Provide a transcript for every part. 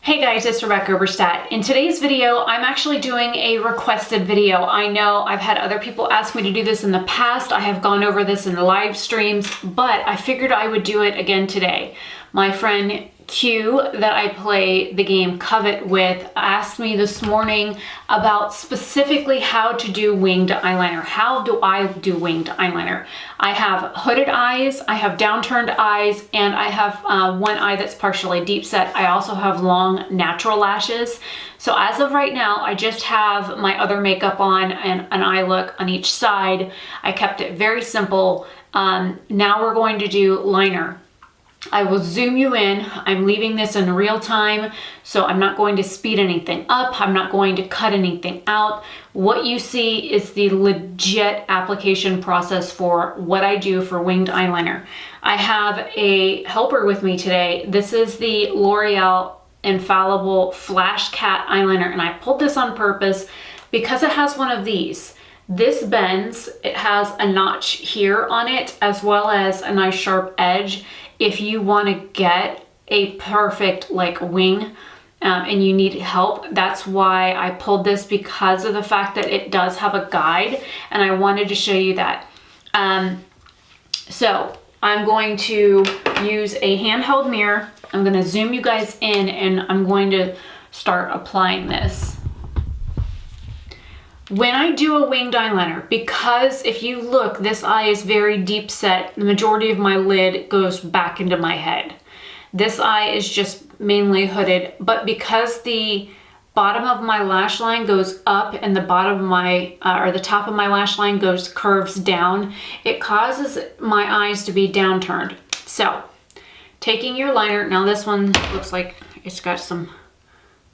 Hey guys, it's Rebecca Oberstadt. In today's video, I'm actually doing a requested video. I know I've had other people ask me to do this in the past. I have gone over this in the live streams, but I figured I would do it again today. My friend Q, that I play the game Covet with, asked me this morning about specifically how to do winged eyeliner. How do I do winged eyeliner? I have hooded eyes, I have downturned eyes, and I have one eye that's partially deep set. I also have long natural lashes. So as of right now, I just have my other makeup on and an eye look on each side. I kept it very simple. Now we're going to do liner. I will zoom you in. I'm leaving this in real time, so I'm not going to speed anything up. I'm not going to cut anything out. What you see is the legit application process for what I do for winged eyeliner. I have a helper with me today. This is the L'Oreal Infallible Flash Cat eyeliner, and I pulled this on purpose because it has one of these. This bends. It has a notch here on it, as well as a nice sharp edge. If you want to get a perfect like wing and you need help, that's why I pulled this, because of the fact that it does have a guide, and I wanted to show you that. So I'm going to use a handheld mirror. I'm going to zoom you guys in, and I'm going to start applying this. When I do a winged eyeliner, because if you look, this eye is very deep set. The majority of my lid goes back into my head. This eye is just mainly hooded, but because the bottom of my lash line goes up and the bottom of my, or the top of my lash line curves down, it causes my eyes to be downturned. So, taking your liner, now this one looks like it's got some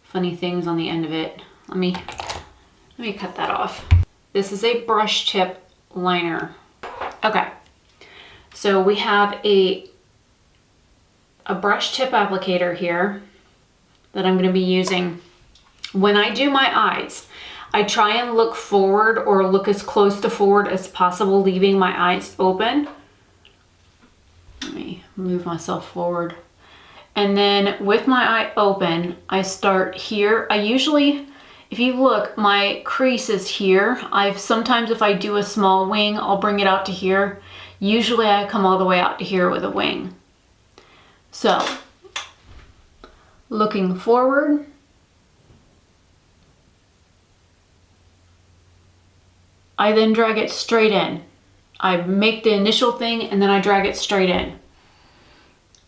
funny things on the end of it. Let me cut that off. This is a brush tip liner. Okay, so we have a brush tip applicator here that I'm going to be using. When I do my eyes, I try and look forward, or look as close to forward as possible, leaving my eyes open. Let me move myself forward. And then with my eye open, I start here. I usually, if you look, my crease is here. Sometimes if I do a small wing, I'll bring it out to here. Usually I come all the way out to here with a wing. So, looking forward. I then drag it straight in. I make the initial thing and then I drag it straight in.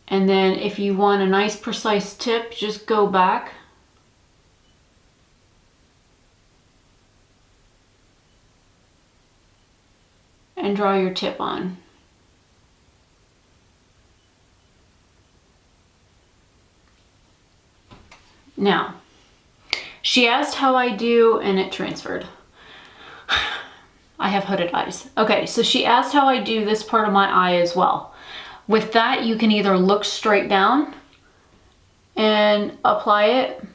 And then if you want a nice precise tip, just go back. And draw your tip on. Now, she asked how I do, and it transferred. I have hooded eyes. Okay, so she asked how I do this part of my eye as well. With that, you can either look straight down and apply it.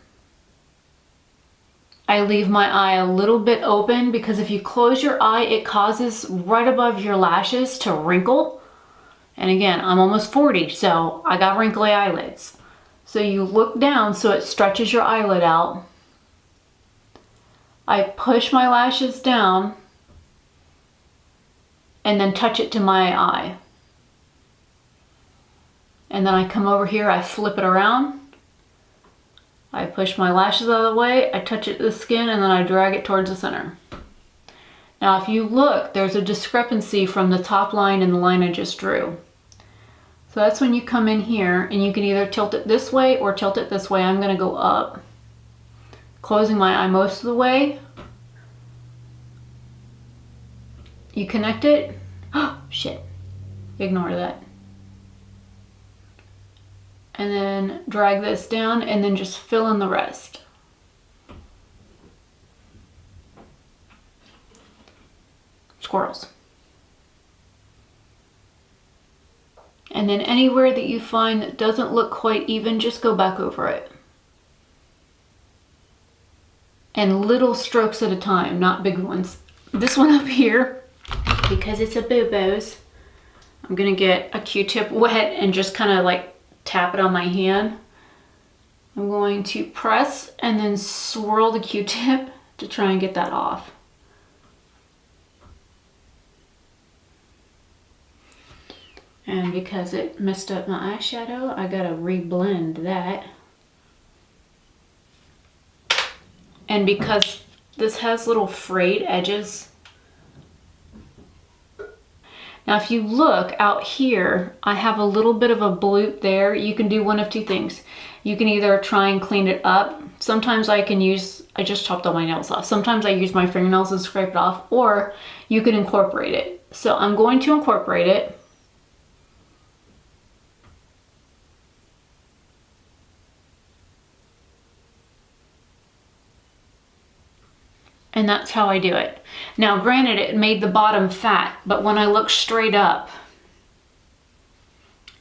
I leave my eye a little bit open, because if you close your eye, it causes right above your lashes to wrinkle. And again, I'm almost 40, so I got wrinkly eyelids. So you look down so it stretches your eyelid out. I push my lashes down and then touch it to my eye. And then I come over here, I flip it around. I push my lashes out of the way, I touch it to the skin, and then I drag it towards the center. Now if you look, there's a discrepancy from the top line and the line I just drew. So that's when you come in here, and you can either tilt it this way or tilt it this way. I'm going to go up, closing my eye most of the way. You connect it. Oh, shit. Ignore that. And then drag this down, and then just fill in the rest. Squirrels. And then anywhere that you find that doesn't look quite even, just go back over it. And little strokes at a time, not big ones. This one up here, because it's a boo-boos, I'm gonna get a Q-tip wet and just kind of like tap it on my hand. I'm going to press and then swirl the Q-tip to try and get that off. And because it messed up my eyeshadow, I gotta reblend that. And because this has little frayed edges. Now if you look out here, I have a little bit of a bloop there. You can do one of two things. You can either try and clean it up. Sometimes I just chopped all my nails off. Sometimes I use my fingernails and scrape it off, or you can incorporate it. So I'm going to incorporate it. And that's how I do it. Now, granted, it made the bottom fat, but when I look straight up,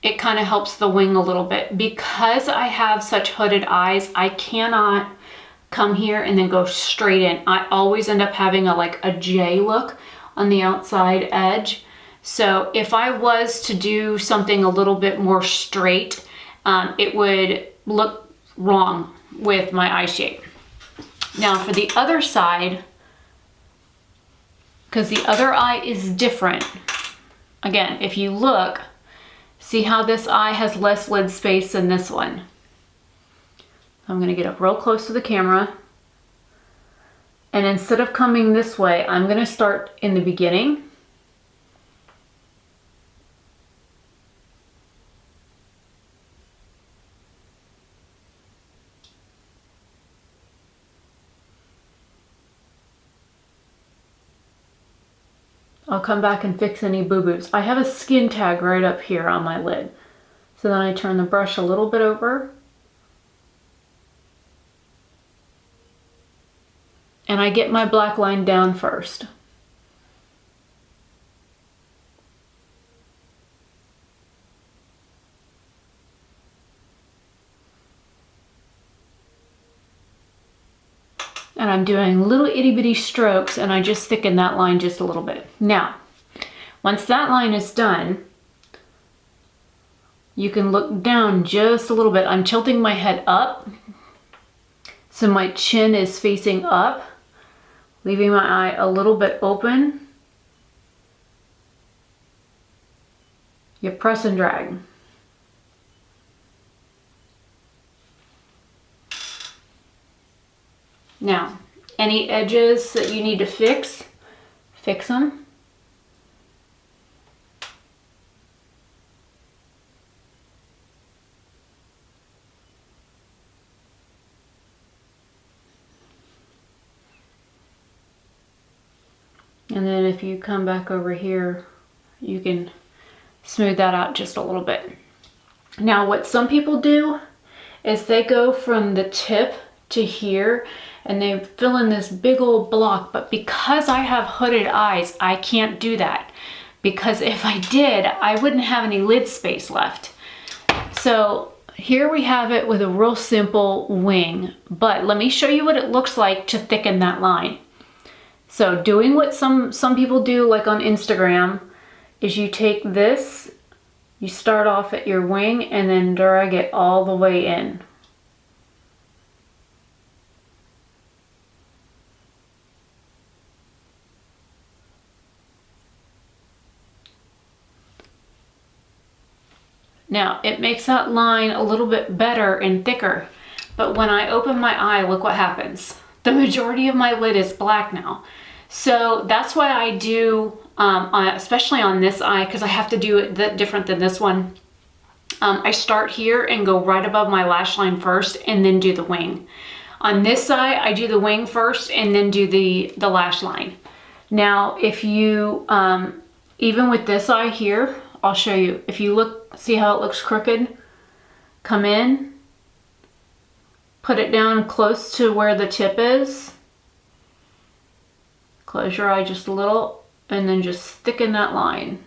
it kind of helps the wing a little bit. Because I have such hooded eyes, I cannot come here and then go straight in. I always end up having like a J look on the outside edge. So if I was to do something a little bit more straight, it would look wrong with my eye shape. Now for the other side, because the other eye is different. Again, if you look, see how this eye has less lid space than this one. I'm gonna get up real close to the camera. And instead of coming this way, I'm gonna start in the beginning. I'll come back and fix any boo-boos. I have a skin tag right up here on my lid. So then I turn the brush a little bit over. And I get my black line down first. And I'm doing little itty bitty strokes, and I just thicken that line just a little bit. Now, once that line is done, you can look down just a little bit. I'm tilting my head up, so my chin is facing up, leaving my eye a little bit open. You press and drag. Now, any edges that you need to fix them. And then if you come back over here, you can smooth that out just a little bit. Now, what some people do is they go from the tip to here and they fill in this big old block, but because I have hooded eyes, I can't do that, because if I did, I wouldn't have any lid space left. So here we have it with a real simple wing, but let me show you what it looks like to thicken that line. So doing what some people do, like on Instagram, is you take this, you start off at your wing and then drag it all the way in. Now, it makes that line a little bit better and thicker, but when I open my eye, look what happens. The majority of my lid is black now. So that's why I do, especially on this eye, because I have to do it different than this one. I start here and go right above my lash line first and then do the wing. On this eye, I do the wing first and then do the lash line. Now, if you, even with this eye here, I'll show you. If you look, see how it looks crooked? Come in, put it down close to where the tip is. Close your eye just a little, and then just thicken that line.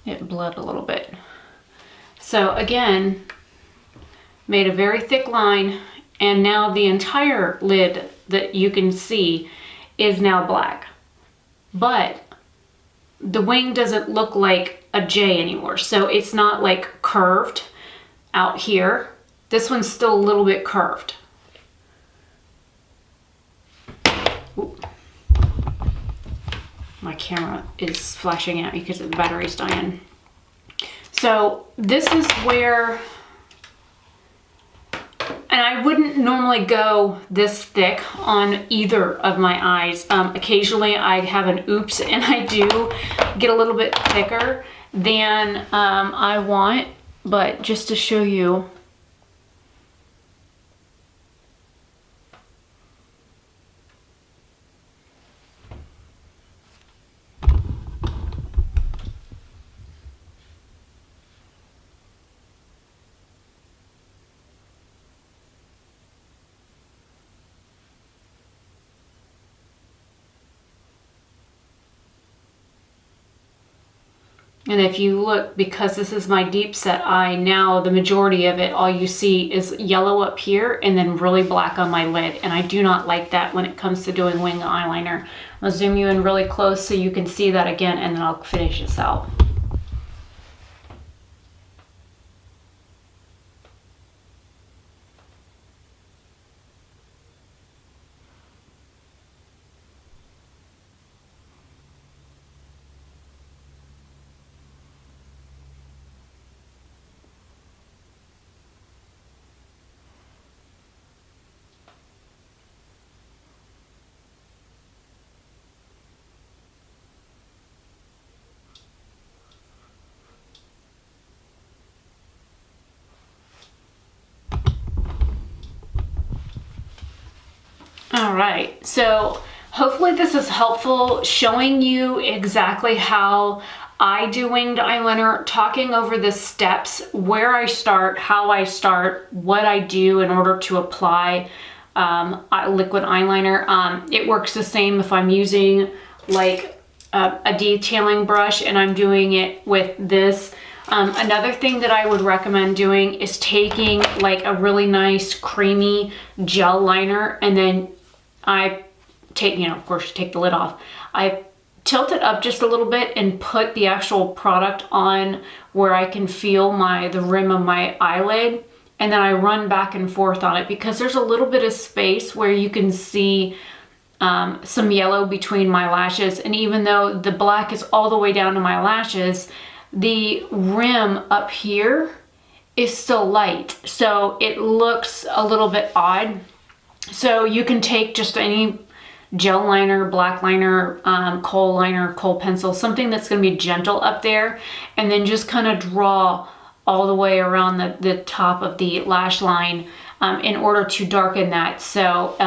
It bled a little bit. So again, made a very thick line, and now the entire lid that you can see is now black. But the wing doesn't look like a J anymore. So it's not like curved out here. This one's still a little bit curved. Ooh. My camera is flashing at me because the battery's dying. So this is where, and I wouldn't normally go this thick on either of my eyes. Occasionally I have an oops and I do get a little bit thicker than I want, but just to show you, and if you look, because this is my deep set eye, now the majority of it, all you see is yellow up here and then really black on my lid. And I do not like that when it comes to doing wing eyeliner. I'll zoom you in really close so you can see that again, and then I'll finish this out. All right, so hopefully this is helpful, showing you exactly how I do winged eyeliner, talking over the steps, where I start, how I start, what I do in order to apply liquid eyeliner. It works the same if I'm using like a detailing brush and I'm doing it with this. Another thing that I would recommend doing is taking like a really nice creamy gel liner, and then I take, you know, of course you take the lid off. I tilt it up just a little bit and put the actual product on where I can feel the rim of my eyelid, and then I run back and forth on it because there's a little bit of space where you can see some yellow between my lashes. And even though the black is all the way down to my lashes, the rim up here is still light. So it looks a little bit odd. So you can take just any gel liner, black liner, kohl pencil, something that's going to be gentle up there, and then just kind of draw all the way around the top of the lash line in order to darken that. So,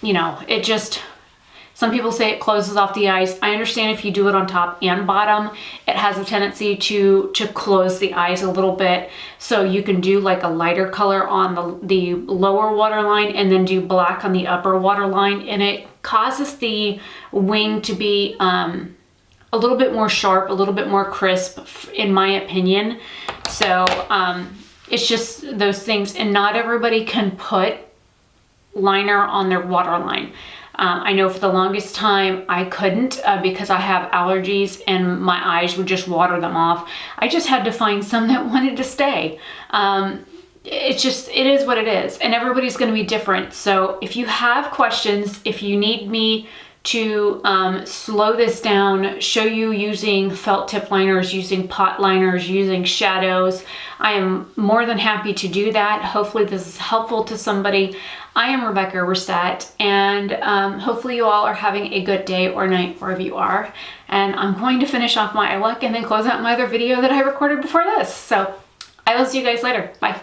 you know, it just, some people say it closes off the eyes. I understand if you do it on top and bottom, it has a tendency to close the eyes a little bit. So you can do like a lighter color on the lower waterline and then do black on the upper waterline, and it causes the wing to be a little bit more sharp, a little bit more crisp, in my opinion. So it's just those things, and not everybody can put liner on their waterline. I know for the longest time I couldn't because I have allergies and my eyes would just water them off. I just had to find some that wanted to stay. It is what it is, and everybody's going to be different. So if you have questions, if you need me to slow this down, show you using felt tip liners, using pot liners, using shadows, I am more than happy to do that. Hopefully this is helpful to somebody. I am Rebecca Resett, and hopefully you all are having a good day or night wherever you are. And I'm going to finish off my eye look and then close out my other video that I recorded before this. So I will see you guys later. Bye.